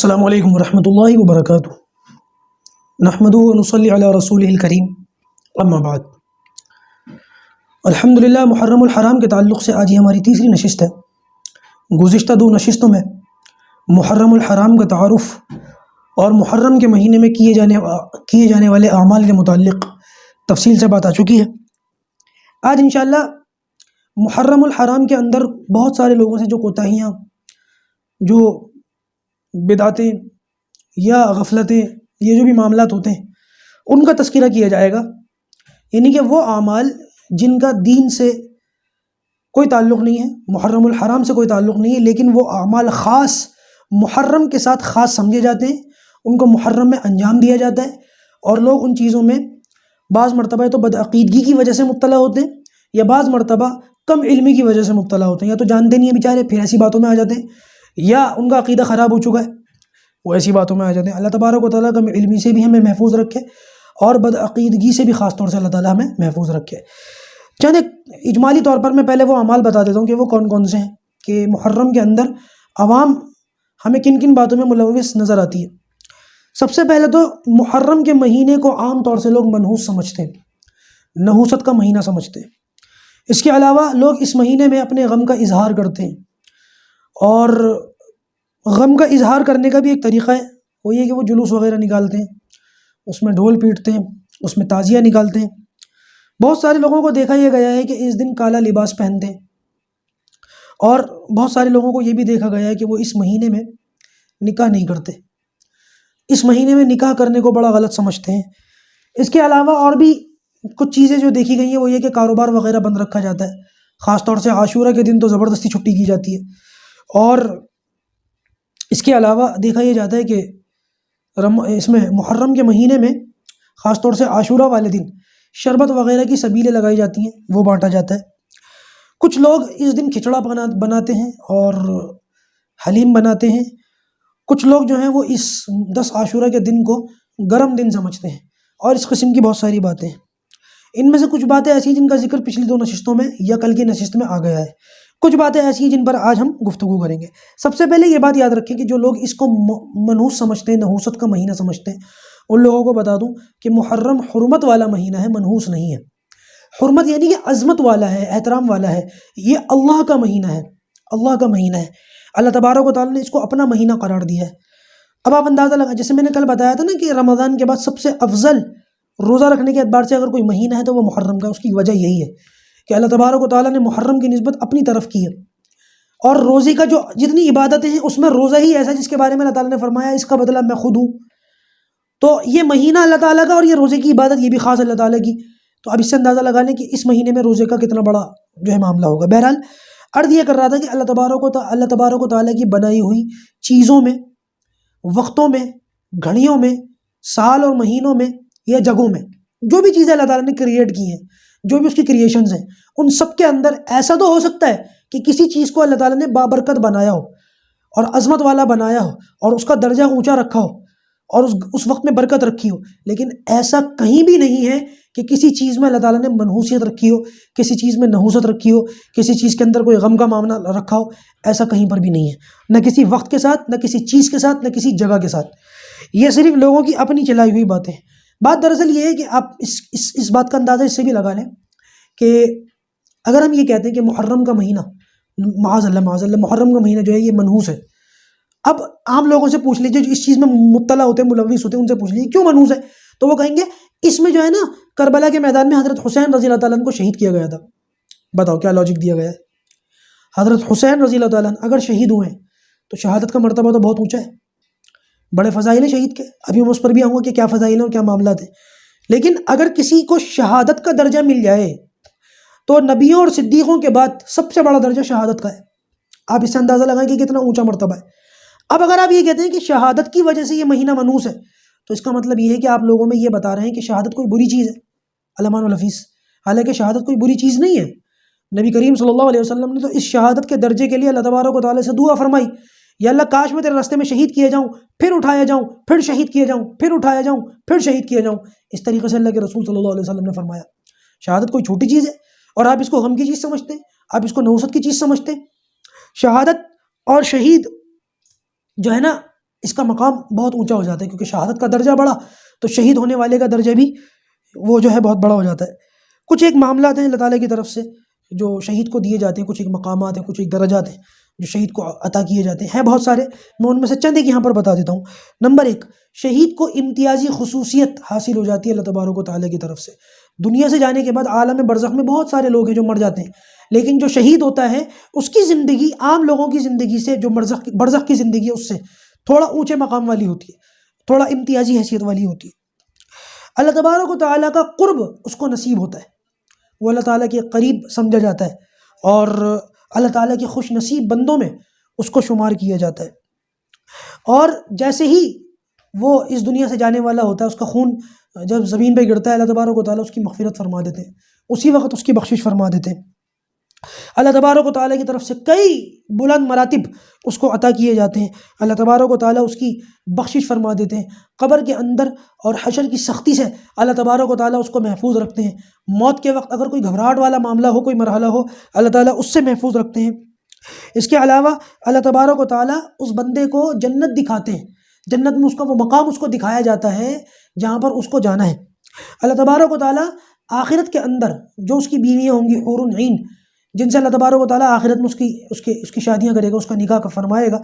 السلام علیکم ورحمۃ اللہ وبرکاتہ۔ نحمدہ و نصلی علی رسولہ الکریم، اما بعد۔ الحمدللہ، محرم الحرام کے تعلق سے آج یہ ہماری تیسری نشست ہے۔ گزشتہ دو نشستوں میں محرم الحرام کا تعارف اور محرم کے مہینے میں کیے جانے والے اعمال کے متعلق تفصیل سے بات آ چکی ہے۔ آج انشاءاللہ محرم الحرام کے اندر بہت سارے لوگوں سے جو کوتاہیاں، جو بدعتیں یا غفلتیں، یہ جو بھی معاملات ہوتے ہیں ان کا تذکرہ کیا جائے گا، یعنی کہ وہ اعمال جن کا دین سے کوئی تعلق نہیں ہے، محرم الحرام سے کوئی تعلق نہیں ہے، لیکن وہ اعمال خاص محرم کے ساتھ خاص سمجھے جاتے ہیں، ان کو محرم میں انجام دیا جاتا ہے، اور لوگ ان چیزوں میں بعض مرتبہ تو بدعقیدگی کی وجہ سے مبتلا ہوتے ہیں، یا بعض مرتبہ کم علمی کی وجہ سے مبتلا ہوتے ہیں، یا تو جانتے نہیں ہیں بیچارے پھر ایسی باتوں میں آ جاتے ہیں، یا ان کا عقیدہ خراب ہو چکا ہے وہ ایسی باتوں میں آ جاتے ہیں۔ اللہ تبارک و تعالیٰ کم علمی سے بھی ہمیں محفوظ رکھے، اور بدعقیدگی سے بھی خاص طور سے اللہ تعالیٰ ہمیں محفوظ رکھے۔ چند اجمالی طور پر میں پہلے وہ اعمال بتا دیتا ہوں کہ وہ کون کون سے ہیں، کہ محرم کے اندر عوام ہمیں کن کن باتوں میں ملوث نظر آتی ہے۔ سب سے پہلے تو محرم کے مہینے کو عام طور سے لوگ منحوس سمجھتے ہیں، نحوست کا مہینہ سمجھتے ہیں۔ اس کے علاوہ لوگ اس مہینے میں اپنے غم کا اظہار کرتے ہیں، اور غم کا اظہار کرنے کا بھی ایک طریقہ ہے، وہ یہ کہ وہ جلوس وغیرہ نکالتے ہیں، اس میں ڈھول پیٹتے ہیں، اس میں تعزیہ نکالتے ہیں۔ بہت سارے لوگوں کو دیکھا یہ گیا ہے کہ اس دن کالا لباس پہنتے ہیں، اور بہت سارے لوگوں کو یہ بھی دیکھا گیا ہے کہ وہ اس مہینے میں نکاح نہیں کرتے، اس مہینے میں نکاح کرنے کو بڑا غلط سمجھتے ہیں۔ اس کے علاوہ اور بھی کچھ چیزیں جو دیکھی گئی ہیں وہ یہ کہ کاروبار وغیرہ بند رکھا جاتا ہے، خاص طور سے عاشورہ کے دن تو زبردستی چھٹی کی جاتی ہے، اور اس کے علاوہ دیکھا یہ جاتا ہے کہ اس میں محرم کے مہینے میں خاص طور سے عاشورہ والے دن شربت وغیرہ کی سبیلیں لگائی جاتی ہیں، وہ بانٹا جاتا ہے۔ کچھ لوگ اس دن کھچڑا بناتے ہیں اور حلیم بناتے ہیں۔ کچھ لوگ جو ہیں وہ اس 10 عاشورہ کے دن کو گرم دن سمجھتے ہیں، اور اس قسم کی بہت ساری باتیں ہیں۔ ان میں سے کچھ باتیں ایسی ہیں جن کا ذکر پچھلی 2 نشستوں میں یا کل کی نشست میں آ گیا ہے، کچھ باتیں ایسی ہیں جن پر آج ہم گفتگو کریں گے۔ سب سے پہلے یہ بات یاد رکھیں کہ جو لوگ اس کو منحوس سمجھتے ہیں، نحوست کا مہینہ سمجھتے ہیں، ان لوگوں کو بتا دوں کہ محرم حرمت والا مہینہ ہے، منحوس نہیں ہے۔ حرمت یعنی کہ عظمت والا ہے، احترام والا ہے، یہ اللہ کا مہینہ ہے، اللہ کا مہینہ ہے۔ اللہ تبارک و تعالیٰ نے اس کو اپنا مہینہ قرار دیا ہے۔ اب آپ اندازہ لگا، جیسے میں نے کل بتایا تھا نا کہ رمضان کے بعد سب سے افضل روزہ رکھنے کے اعتبار سے اگر کوئی مہینہ ہے تو وہ محرم کا۔ اس کی وجہ یہی ہے کہ اللہ تبارک و تعالیٰ نے محرم کی نسبت اپنی طرف کی ہے، اور روزے کا جو جتنی عبادتیں ہیں اس میں روزہ ہی ایسا جس کے بارے میں اللہ تعالیٰ نے فرمایا اس کا بدلہ میں خود ہوں۔ تو یہ مہینہ اللہ تعالیٰ کا، اور یہ روزے کی عبادت یہ بھی خاص اللہ تعالیٰ کی۔ تو اب اس سے اندازہ لگا لیں کہ اس مہینے میں روزے کا کتنا بڑا جو ہے معاملہ ہوگا۔ بہرحال عرض یہ کر رہا تھا کہ اللہ تبارک و تعالیٰ کی بنائی ہوئی چیزوں میں، وقتوں میں، گھڑیوں میں، سال اور مہینوں میں یا جگہوں میں جو بھی چیزیں اللہ تعالیٰ نے کریٹ کی ہیں، جو بھی اس کی کریشنز ہیں، ان سب کے اندر ایسا تو ہو سکتا ہے کہ کسی چیز کو اللہ تعالیٰ نے بابرکت بنایا ہو اور عظمت والا بنایا ہو اور اس کا درجہ اونچا رکھا ہو اور اس وقت میں برکت رکھی ہو، لیکن ایسا کہیں بھی نہیں ہے کہ کسی چیز میں اللہ تعالیٰ نے منحوسیت رکھی ہو، کسی چیز میں نحوست رکھی ہو، کسی چیز کے اندر کوئی غم کا معاملہ رکھا ہو، ایسا کہیں پر بھی نہیں ہے، نہ کسی وقت کے ساتھ، نہ کسی چیز کے ساتھ، نہ کسی جگہ کے ساتھ۔ یہ صرف لوگوں کی اپنی چلائی ہوئی باتیں ہیں۔ بات دراصل یہ ہے کہ آپ اس بات کا اندازہ اس سے بھی لگا لیں کہ اگر ہم یہ کہتے ہیں کہ محرم کا مہینہ، معاذ اللہ محرم کا مہینہ جو ہے یہ منحوس ہے، اب عام لوگوں سے پوچھ لیجیے جو اس چیز میں مبتلا ہوتے ہیں، ملوث ہوتے ہیں، ان سے پوچھ لیجیے کیوں منحوس ہے، تو وہ کہیں گے اس میں جو ہے نا کربلا کے میدان میں حضرت حسین رضی اللہ تعالیٰ عنہ کو شہید کیا گیا تھا۔ بتاؤ کیا لاجک دیا گیا ہے؟ حضرت حسین رضی اللہ تعالیٰ عنہ اگر شہید ہوئے ہیں تو شہادت کا مرتبہ تو بہت اونچا ہے، بڑے فضائل ہیں شہید کے، ابھی میں اس پر بھی آؤں گا کہ کیا فضائل ہیں اور کیا معاملات ہیں۔ لیکن اگر کسی کو شہادت کا درجہ مل جائے تو نبیوں اور صدیقوں کے بعد سب سے بڑا درجہ شہادت کا ہے۔ آپ اس سے اندازہ لگائیں کہ کتنا اونچا مرتبہ ہے۔ اب اگر آپ یہ کہتے ہیں کہ شہادت کی وجہ سے یہ مہینہ منحوس ہے، تو اس کا مطلب یہ ہے کہ آپ لوگوں میں یہ بتا رہے ہیں کہ شہادت کوئی بری چیز ہے، علمان الحفیظ، حالانکہ شہادت کوئی بری چیز نہیں ہے۔ نبی کریم صلی اللہ علیہ وسلم نے تو اس شہادت کے درجے کے لیے اللہ تبارک و تعالیٰ سے دعا فرمائی، یا اللہ کاش میں تیرے راستے میں شہید کیے جاؤں، پھر اٹھایا جاؤں، پھر شہید کیے جاؤں، پھر اٹھایا جاؤں، پھر شہید کیے جاؤں۔ اس طریقے سے اللہ کے رسول صلی اللہ علیہ وسلم نے فرمایا۔ شہادت کوئی چھوٹی چیز ہے اور آپ اس کو غم کی چیز سمجھتے ہیں، آپ اس کو نحوست کی چیز سمجھتے ہیں۔ شہادت اور شہید جو ہے نا اس کا مقام بہت اونچا ہو جاتا ہے، کیونکہ شہادت کا درجہ بڑا تو شہید ہونے والے کا درجہ بھی وہ جو ہے بہت بڑا ہو جاتا ہے۔ کچھ ایک معاملات ہیں اللہ تعالیٰ کی طرف سے جو شہید کو دیے جاتے ہیں، کچھ ایک مقامات ہیں، کچھ ایک درجات ہیں جو شہید کو عطا کیے جاتے ہیں بہت سارے، میں ان میں سے چند ایک یہاں پر بتا دیتا ہوں۔ نمبر 1، شہید کو امتیازی خصوصیت حاصل ہو جاتی ہے اللہ تبارک و تعالیٰ کی طرف سے۔ دنیا سے جانے کے بعد عالم برزخ میں بہت سارے لوگ ہیں جو مر جاتے ہیں، لیکن جو شہید ہوتا ہے اس کی زندگی عام لوگوں کی زندگی سے، جو برزخ کی زندگی ہے اس سے تھوڑا اونچے مقام والی ہوتی ہے، تھوڑا امتیازی حیثیت والی ہوتی ہے۔ اللہ تبارک و تعالیٰ کا قرب اس کو نصیب ہوتا ہے، وہ اللہ تعالیٰ کے قریب سمجھا جاتا ہے اور اللہ تعالیٰ کے خوش نصیب بندوں میں اس کو شمار کیا جاتا ہے۔ اور جیسے ہی وہ اس دنیا سے جانے والا ہوتا ہے، اس کا خون جب زمین پہ گرتا ہے اللہ تبارک و تعالیٰ اس کی مغفرت فرما دیتے ہیں، اسی وقت اس کی بخشش فرما دیتے ہیں۔ اللہ تبارک و تعالیٰ کی طرف سے کئی بلند مراتب اس کو عطا کیے جاتے ہیں، اللہ تبارک و تعالیٰ اس کی بخشش فرما دیتے ہیں۔ قبر کے اندر اور حشر کی سختی سے اللہ تبارک و تعالیٰ اس کو محفوظ رکھتے ہیں۔ موت کے وقت اگر کوئی گھبراہٹ والا معاملہ ہو، کوئی مرحلہ ہو، اللہ تعالیٰ اس سے محفوظ رکھتے ہیں۔ اس کے علاوہ اللہ تبارک و تعالیٰ اس بندے کو جنت دکھاتے ہیں، جنت میں اس کا وہ مقام اس کو دکھایا جاتا ہے جہاں پر اس کو جانا ہے۔ اللہ تبارک و تعالیٰ آخرت کے اندر جو اس کی بیویاں ہوں گی حور عین، جن سے اللہ تبارک و تعالیٰ آخرت میں اس کی شادیاں کرے گا، اس کا نکاح فرمائے گا،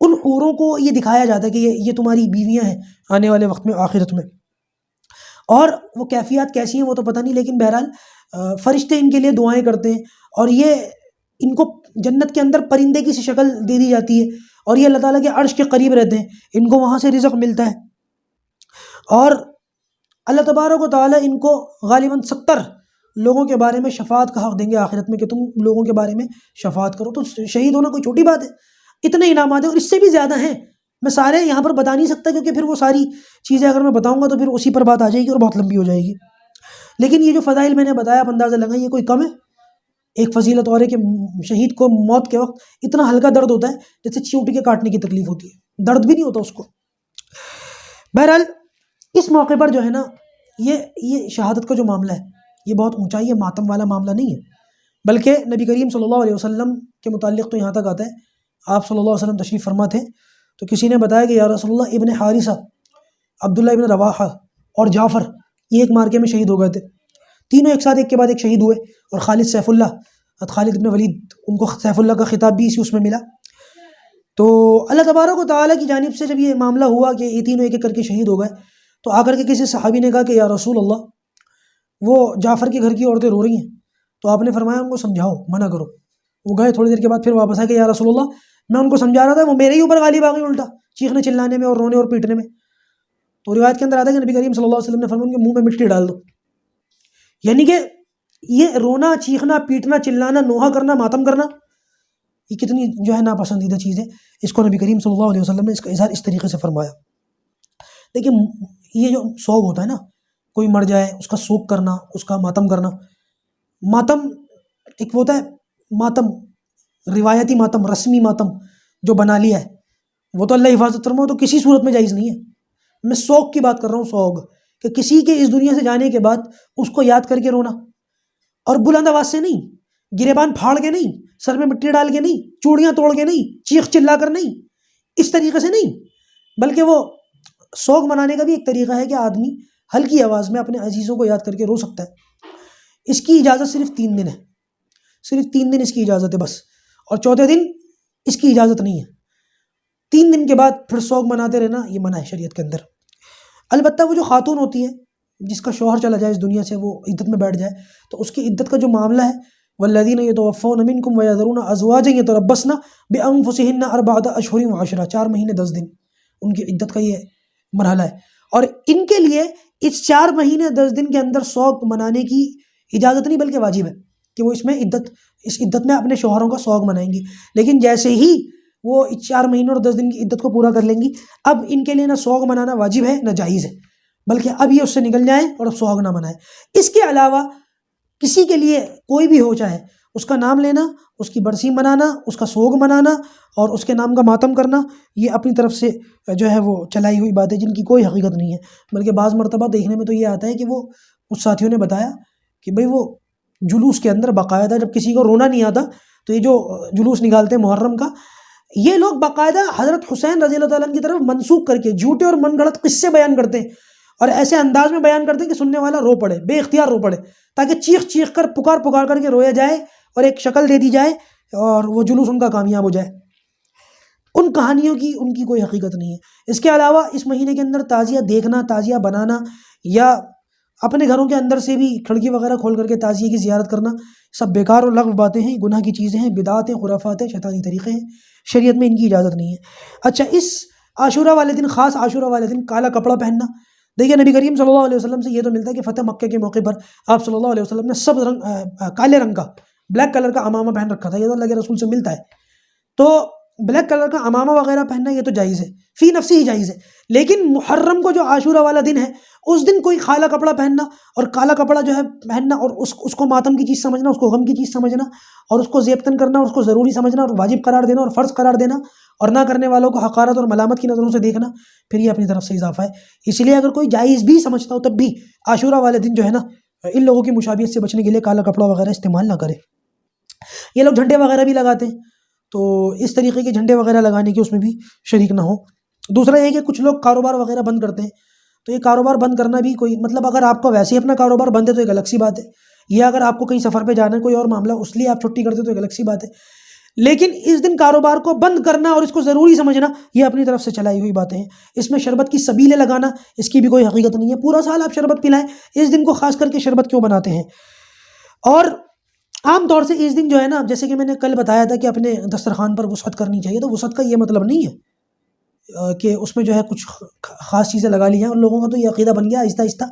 ان حوروں کو یہ دکھایا جاتا ہے کہ یہ تمہاری بیویاں ہیں آنے والے وقت میں آخرت میں۔ اور وہ کیفیات کیسی ہیں وہ تو پتہ نہیں، لیکن بہرحال فرشتے ان کے لیے دعائیں کرتے ہیں، اور یہ ان کو جنت کے اندر پرندے کی سی شکل دے دی جاتی ہے، اور یہ اللہ تعالیٰ کے عرش کے قریب رہتے ہیں، ان کو وہاں سے رزق ملتا ہے۔ اور اللہ تبارک و تعالیٰ ان کو غالباً 70 لوگوں کے بارے میں شفاعت کا حق دیں گے آخرت میں کہ تم لوگوں کے بارے میں شفاعت کرو۔ تو شہید ہونا کوئی چھوٹی بات ہے، اتنے انعامات ہیں اور اس سے بھی زیادہ ہیں، میں سارے یہاں پر بتا نہیں سکتا کیونکہ پھر وہ ساری چیزیں اگر میں بتاؤں گا تو پھر اسی پر بات آ جائے گی اور بہت لمبی ہو جائے گی۔ لیکن یہ جو فضائل میں نے بتایا آپ اندازہ لگائیں، یہ کوئی کم ہے؟ ایک فضیلت اور ہے کہ شہید کو موت کے وقت اتنا ہلکا درد ہوتا ہے جیسے چیونٹی کے کاٹنے کی تکلیف ہوتی ہے، درد بھی نہیں ہوتا اس کو۔ بہرحال اس موقع پر جو ہے نا یہ شہادت کا جو معاملہ ہے یہ بہت اونچا ہے، یہ ماتم والا معاملہ نہیں ہے، بلکہ نبی کریم صلی اللہ علیہ وسلم کے متعلق تو یہاں تک آتا ہے، آپ صلی اللہ علیہ وسلم تشریف فرما تھے تو کسی نے بتایا کہ یا رسول اللہ ابن حارثہ، عبداللہ ابن رواحہ اور جعفر یہ ایک مارکے میں شہید ہو گئے تھے، تینوں ایک ساتھ ایک کے بعد ایک شہید ہوئے، اور خالد سیف اللہ، خالد ابن ولید، ان کو سیف اللہ کا خطاب بھی اسی اس میں ملا۔ تو اللہ تبارک و تعالیٰ کی جانب سے جب یہ معاملہ ہوا کہ یہ تینوں ایک ایک کر کے شہید ہو گئے تو آ کر کے کسی صحابی نے کہا کہ یا رسول اللہ وہ جعفر کے گھر کی عورتیں رو رہی ہیں، تو آپ نے فرمایا ان کو سمجھاؤ، منع کرو۔ وہ گئے، تھوڑی دیر کے بعد پھر واپس آئے کہ یا رسول اللہ میں ان کو سمجھا رہا تھا، وہ میرے ہی اوپر غالب آ گئی الٹا، چیخنے چلانے میں اور رونے اور پیٹنے میں۔ تو روایت کے اندر آتا ہے کہ نبی کریم صلی اللہ علیہ وسلم نے فرمایا ان کے منہ میں مٹی ڈال دو، یعنی کہ یہ رونا، چیخنا، پیٹنا، چلانا، نوحہ کرنا، ماتم کرنا، یہ کتنی جو ہے ناپسندیدہ چیز ہے، اس کو نبی کریم صلی اللہ علیہ وسلم نے اس کا اظہار اس طریقے سے فرمایا۔ لیکن یہ جو سوگ ہوتا ہے نا، کوئی مر جائے اس کا سوگ کرنا، اس کا ماتم کرنا، ماتم ایک ہوتا ہے ماتم روایتی ماتم، رسمی ماتم جو بنا لیا ہے، وہ تو اللہ حفاظت فرماؤ تو کسی صورت میں جائز نہیں ہے۔ میں سوگ کی بات کر رہا ہوں، سوگ کہ کسی کے اس دنیا سے جانے کے بعد اس کو یاد کر کے رونا، اور بلند آواز سے نہیں، گریبان پھاڑ کے نہیں، سر میں مٹی ڈال کے نہیں، چوڑیاں توڑ کے نہیں، چیخ چلا کر نہیں، اس طریقے سے نہیں، بلکہ وہ سوگ منانے کا بھی ایک طریقہ ہے کہ آدمی ہلکی آواز میں اپنے عزیزوں کو یاد کر کے رو سکتا ہے۔ اس کی اجازت صرف 3 دن ہے، صرف 3 دن اس کی اجازت ہے بس، اور چوتھے دن اس کی اجازت نہیں ہے۔ 3 دن کے بعد پھر سوگ مناتے رہنا یہ منع ہے شریعت کے اندر۔ البتہ وہ جو خاتون ہوتی ہے جس کا شوہر چلا جائے اس دنیا سے، وہ عدت میں بیٹھ جائے، تو اس کی عدت کا جو معاملہ ہے والذین یتوفون منکم ویذرون ازواجا یتربصن بانفسہن 4 اشہر و10، 4 مہینے 10 دن ان کی عدت کا یہ مرحلہ ہے، اور ان کے لیے اس 4 مہینے 10 دن کے اندر سوگ منانے کی اجازت نہیں بلکہ واجب ہے کہ وہ اس عدت میں اپنے شوہروں کا سوگ منائیں گی۔ لیکن جیسے ہی وہ 4 مہینوں اور 10 دن کی عدت کو پورا کر لیں گی، اب ان کے لیے نہ سوگ منانا واجب ہے نہ جائز ہے، بلکہ اب یہ اس سے نکل جائیں اور اب سوگ نہ منائیں۔ اس کے علاوہ کسی کے لیے کوئی بھی ہو چاہے اس کا نام لینا، اس کی برسی منانا، اس کا سوگ منانا اور اس کے نام کا ماتم کرنا، یہ اپنی طرف سے جو ہے وہ چلائی ہوئی باتیں جن کی کوئی حقیقت نہیں ہے، بلکہ بعض مرتبہ دیکھنے میں تو یہ آتا ہے کہ وہ کچھ ساتھیوں نے بتایا کہ بھئی وہ جلوس کے اندر باقاعدہ جب کسی کو رونا نہیں آتا تو یہ جو جلوس نکالتے ہیں محرم کا، یہ لوگ باقاعدہ حضرت حسین رضی اللہ تعالیٰ عنہ کی طرف منسوخ کر کے جھوٹے اور من گھڑت قصے بیان کرتے ہیں، اور ایسے انداز میں بیان کرتے ہیں کہ سننے والا رو پڑے، بے اختیار رو پڑے، تاکہ چیخ چیخ کر پکار کر کے رویا جائے اور ایک شکل دے دی جائے اور وہ جلوس ان کا کامیاب ہو جائے۔ ان کہانیوں کی ان کی کوئی حقیقت نہیں ہے۔ اس کے علاوہ اس مہینے کے اندر تعزیہ دیکھنا، تعزیہ بنانا، یا اپنے گھروں کے اندر سے بھی کھڑکی وغیرہ کھول کر کے تعزیے کی زیارت کرنا، سب بیکار اور لغو باتیں ہیں، گناہ کی چیزیں ہیں، بدعات ہیں، خرافات ہیں، شیطانی طریقے ہیں، شریعت میں ان کی اجازت نہیں ہے۔ اچھا، اس عاشورہ والے دن، خاص عاشورہ والے دن کالا کپڑا پہننا، دیکھیے نبی کریم صلی اللہ علیہ وسلم سے یہ تو ملتا ہے کہ فتح مکہ کے موقع پر آپ صلی اللہ علیہ وسلم نے سب کالے رنگ کا، بلیک کلر کا عمامہ پہن رکھا تھا، یہ تو اللہ کے رسول سے ملتا ہے۔ تو بلیک کلر کا عمامہ وغیرہ پہننا یہ تو جائز ہے، فی نفسی ہی جائز ہے، لیکن محرم کو جو عاشورہ والا دن ہے اس دن کوئی کالا کپڑا پہننا اور کالا کپڑا جو ہے پہننا اور اس کو ماتم کی چیز سمجھنا، اس کو غم کی چیز سمجھنا اور اس کو زیبتن کرنا اور اس کو ضروری سمجھنا اور واجب قرار دینا اور فرض قرار دینا اور نہ کرنے والوں کو حقارت اور ملامت کی نظروں سے دیکھنا، پھر یہ اپنی طرف سے اضافہ ہے۔ اس لیے اگر کوئی جائز بھی سمجھتا ہو تب بھی عاشورہ والے دن جو ہے نا ان لوگوں کی مشابہت سے بچنے کے لیے کالا کپڑا وغیرہ استعمال نہ کرے۔ یہ لوگ جھنڈے وغیرہ بھی لگاتے ہیں، تو اس طریقے کے جھنڈے وغیرہ لگانے کے اس میں بھی شریک نہ ہو۔ دوسرا یہ کہ کچھ لوگ کاروبار وغیرہ بند کرتے ہیں، تو یہ کاروبار بند کرنا بھی کوئی مطلب، اگر آپ کو ویسے ہی اپنا کاروبار بند ہے تو ایک الگ سی بات ہے، یا اگر آپ کو کہیں سفر پہ جانا ہے کوئی اور معاملہ اس لیے آپ چھٹی کرتے تو ایک الگ سی بات ہے، لیکن اس دن کاروبار کو بند کرنا اور اس کو ضروری سمجھنا یہ اپنی طرف سے چلائی ہوئی باتیں ہیں۔ اس میں شربت کی سبیلیں لگانا، اس کی بھی کوئی حقیقت نہیں ہے، پورا سال آپ شربت پلائیں، اس دن کو خاص کر کے شربت کیوں بناتے ہیں؟ اور عام طور سے اس دن جو ہے نا، جیسے کہ میں نے کل بتایا تھا کہ اپنے دسترخوان پر وسعت کرنی چاہیے، تو وسعت کا یہ مطلب نہیں ہے کہ اس میں جو ہے کچھ خاص چیزیں لگا لی ہیں، اور لوگوں کا تو یہ عقیدہ بن گیا آہستہ آہستہ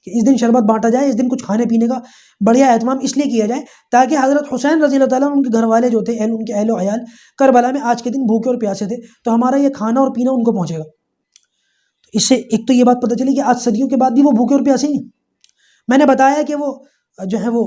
کہ اس دن شربت بانٹا جائے، اس دن کچھ کھانے پینے کا بڑھیا اہتمام اس لیے کیا جائے تاکہ حضرت حسین رضی اللہ تعالیٰ ان کے گھر والے جو تھے، ان کے اہل و عیال کربلا میں آج کے دن بھوکے اور پیاسے تھے، تو ہمارا یہ کھانا اور پینا ان کو پہنچے گا۔ اس سے ایک تو یہ بات پتہ چلی کہ آج صدیوں کے بعد بھی وہ بھوکے اور پیاسے ہی ہیں۔ میں نے بتایا کہ وہ جو ہے وہ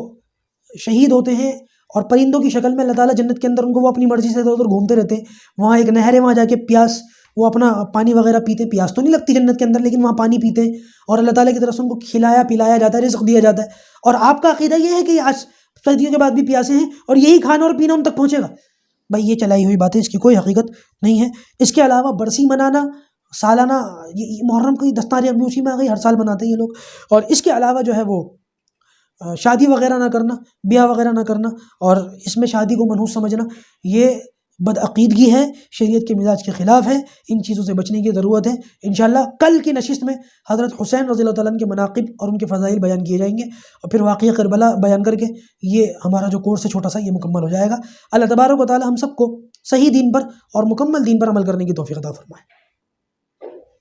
شہید ہوتے ہیں اور پرندوں کی شکل میں اللہ تعالیٰ جنت کے اندر ان کو وہ اپنی مرضی سے ادھر ادھر گھومتے رہتے ہیں، وہاں ایک نہر ہے، وہاں جا کے پیاس وہ اپنا پانی وغیرہ پیتے ہیں، پیاس تو نہیں لگتی جنت کے اندر لیکن وہاں پانی پیتے ہیں اور اللہ تعالیٰ کی طرف سے ان کو کھلایا پلایا جاتا ہے، رزق دیا جاتا ہے، اور آپ کا عقیدہ یہ ہے کہ آج صدیوں کے بعد بھی پیاسے ہیں اور یہی کھانا اور پینا ان تک پہنچے گا؟ بھائی یہ چلائی ہوئی باتیں، اس کی کوئی حقیقت نہیں ہے۔ اس کے علاوہ برسی منانا، سالانہ محرم کی 10 تاریخ بھی اسی میں آ گئی، ہر سال مناتے ہیں یہ لوگ، اور اس کے علاوہ جو ہے وہ شادی وغیرہ نہ کرنا، بیاہ وغیرہ نہ کرنا اور اس میں شادی کو منحوس سمجھنا، یہ بدعقیدگی ہے، شریعت کے مزاج کے خلاف ہے، ان چیزوں سے بچنے کی ضرورت ہے۔ انشاءاللہ کل کی نشست میں حضرت حسین رضی اللہ تعالیٰ عنہ کے مناقب اور ان کے فضائل بیان کیے جائیں گے، اور پھر واقعہ کربلا بیان کر کے یہ ہمارا جو کورس ہے چھوٹا سا، یہ مکمل ہو جائے گا۔ اللہ تبارک و تعالیٰ ہم سب کو صحیح دین پر اور مکمل دین پر عمل کرنے کی توفیق عطا فرمائے۔